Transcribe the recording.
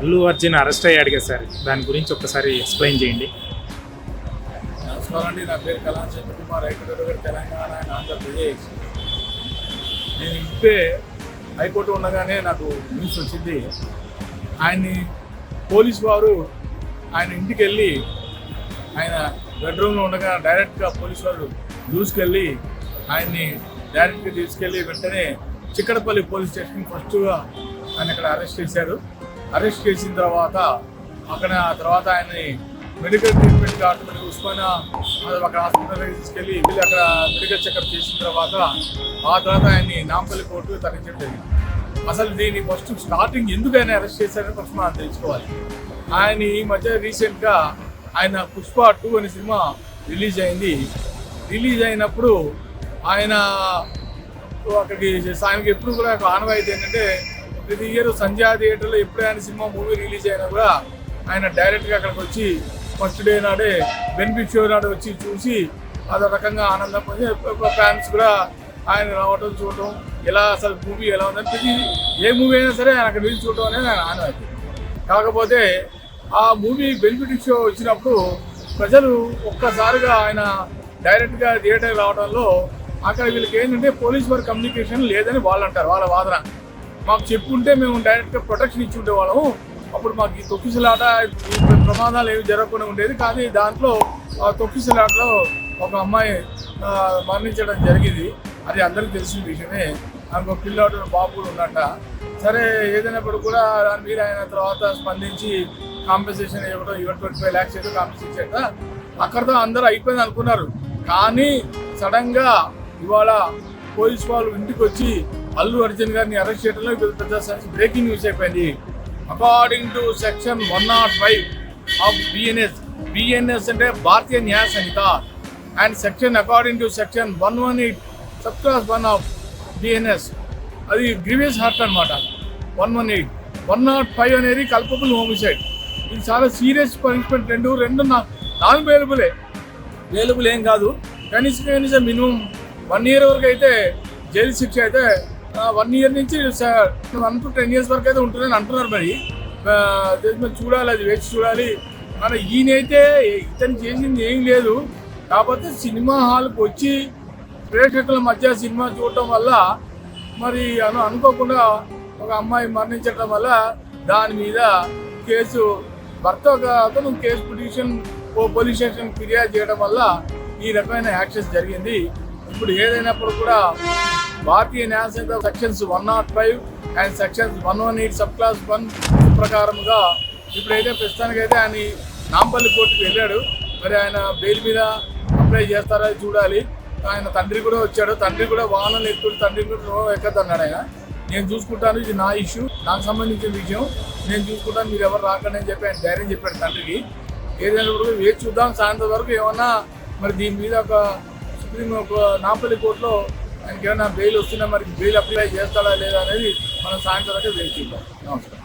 Allu Arjun arrest అయ్యాడు కదా sir, దాని గురించి ఒకసారి ఎక్స్ప్లెయిన్ చేయండి. నమస్కారం అండి, నా పేరు కళాం చంద్రకుమార్, హైకోర్టు తెలంగాణ అండ్ ఆంధ్రప్రదేశ్. నేను ఇప్పుడే హైకోర్టు ఉండగానే నాకు న్యూస్ వచ్చింది. ఆయన్ని పోలీసు వారు ఆయన ఇంటికి వెళ్ళి ఆయన బెడ్రూమ్లో ఉండగా డైరెక్ట్గా పోలీసు వారు దూసుకెళ్ళి ఆయన్ని డైరెక్ట్గా తీసుకెళ్ళి వెంటనే చిక్కడపల్లి పోలీస్ స్టేషన్ ఫస్ట్గా ఆయన అక్కడ అరెస్ట్ చేశారు. అరెస్ట్ చేసిన తర్వాత ఆ తర్వాత ఆయన్ని మెడికల్ ట్రీట్మెంట్గా ఆటోమేటిక్ ఉస్మానియా అక్కడ హాస్పిటల్కి తీసుకెళ్ళి వీళ్ళు అక్కడ మెడికల్ చెకప్ చేసిన తర్వాత ఆ తర్వాత ఆయన్ని నాంపల్లి కోర్టు తరలించడం జరిగింది. అసలు దీన్ని ఫస్ట్ స్టార్టింగ్ ఎందుకు ఆయన అరెస్ట్ చేశారని ఫస్ట్ మనం తెలుసుకోవాలి. ఆయన ఈ మధ్య రీసెంట్గా ఆయన పుష్ప 2 అనే సినిమా రిలీజ్ అయింది. రిలీజ్ అయినప్పుడు ఆయన అక్కడికి ఆయనకి ఎప్పుడు కూడా ఆనవాయితీ ఏంటంటే ప్రతి ఇయర్ సంధ్యా థియేటర్లో ఎప్పుడు ఆయన సినిమా మూవీ రిలీజ్ అయినా కూడా ఆయన డైరెక్ట్గా అక్కడికి వచ్చి ఫస్ట్ డే నాడే బెనిఫిట్ షో నాడు వచ్చి చూసి అదో రకంగా ఆనందం పొంది ఫ్యాన్స్ కూడా ఆయన రావడం చూడటం, ఎలా అసలు మూవీ ఎలా ఉందని ప్రతి ఏ మూవీ అయినా సరే ఆయన అక్కడ వెళ్ళి చూడటం అనేది ఆయన ఆనవాయితీ. కాకపోతే ఆ మూవీ బెనిఫిట్ షో వచ్చినప్పుడు ప్రజలు ఒక్కసారిగా ఆయన డైరెక్ట్గా థియేటర్ రావడంలో అక్కడ వీళ్ళకి ఏంటంటే పోలీస్ వారి కమ్యూనికేషన్ లేదని వాళ్ళు అంటారు. వాళ్ళ వాదన మాకు చెప్పుంటే మేము డైరెక్ట్గా ప్రొటెక్షన్ ఇచ్చి ఉండేవాళ్ళము, అప్పుడు మాకు ఈ తొక్కిసలాట ప్రమాదాలు ఏమి జరగకుండా ఉండేది. కానీ దాంట్లో ఆ తొక్కిసలాటలో ఒక అమ్మాయి మరణించడం జరిగింది. అది అందరికీ తెలిసిన విషయమే. ఆమెకు పిల్లాడు బాబు కూడా ఉన్నట్ట. సరే, ఏదైనప్పుడు కూడా దాని మీద ఆయన తర్వాత స్పందించి కాంపెన్సేషన్ ఇవ్వడం 25 lakhs ఏదో కాంపెన్సేషన్ చేత అక్కడితో అందరూ అయిపోయింది అనుకున్నారు. కానీ సడన్గా ఇవాళ పోలీస్ వాళ్ళు ఇంటికి వచ్చి అల్లు అర్జున్ గారిని అరెస్ట్ చేయడంలో పెద్ద బ్రేకింగ్ న్యూస్ అయిపోయింది. According to section 105 of BNS అంటే Bharatiya Nyaya Sanhita and section according to section 118 sub clause 1 of BNS, అది గ్రీవియస్ హార్ట్ అనమాట. 118 105 అనేది కల్పబుల్ హోమిసైడ్. ఇది చాలా సీరియస్ పనిష్మెంట్. రెండు 4 వేలబుల్ ఏం కాదు. కనీసం మినిమం 1 year వరకు అయితే జైలు శిక్ష అయితే 1 year నుంచి 1 to 10 years వరకు అయితే ఉంటుందని అంటున్నారు. మరి చూడాలి, అది వేచి చూడాలి. మన ఈయనైతే ఇతను చేసింది ఏం లేదు. కాకపోతే సినిమా హాల్కి వచ్చి ప్రేక్షకుల మధ్య సినిమా చూడటం వల్ల మరి అనుకోకుండా ఒక అమ్మాయి మరణించడం వల్ల దాని మీద కేసు భర్త అతను కేసు పోలీస్ స్టేషన్ ఫిర్యాదు చేయడం వల్ల ఈ రకమైన యాక్షన్స్ జరిగింది. ఇప్పుడు ఏదైనప్పుడు కూడా Bharatiya Nyaya Sanhita sections 105 and sections 118 sub clause 1 ప్రకారంగా ఇప్పుడైతే ప్రస్తుతానికైతే ఆయన నాంపల్లి కోర్టుకు వెళ్ళాడు. మరి ఆయన బెయిల్ మీద అప్లై చేస్తారా చూడాలి. ఆయన తండ్రి కూడా వచ్చాడు. తండ్రి కూడా వాహనాలు ఎక్కువ, తండ్రి కూడా ఎక్కద్దన్నాడు. ఆయన నేను చూసుకుంటాను, ఇది నా ఇష్యూ, నాకు సంబంధించిన విషయం, నేను చూసుకుంటాను, మీరు ఎవరు రాకండి అని చెప్పి ఆయన ధైర్యం చెప్పాడు తండ్రికి. ఏదైనా కూడా వేచి చూద్దాం. సాయంత్రం వరకు ఏమన్నా మరి దీని మీద ఒక నాంపల్లి కోర్టులో ఆయనకి ఏమైనా బెయిల్ వస్తున్నా, మరి బెయిల్ అప్లై చేస్తాడా లేదా అనేది మనం సాయంత్రం వరకు వేచి చూద్దాం. నమస్కారం.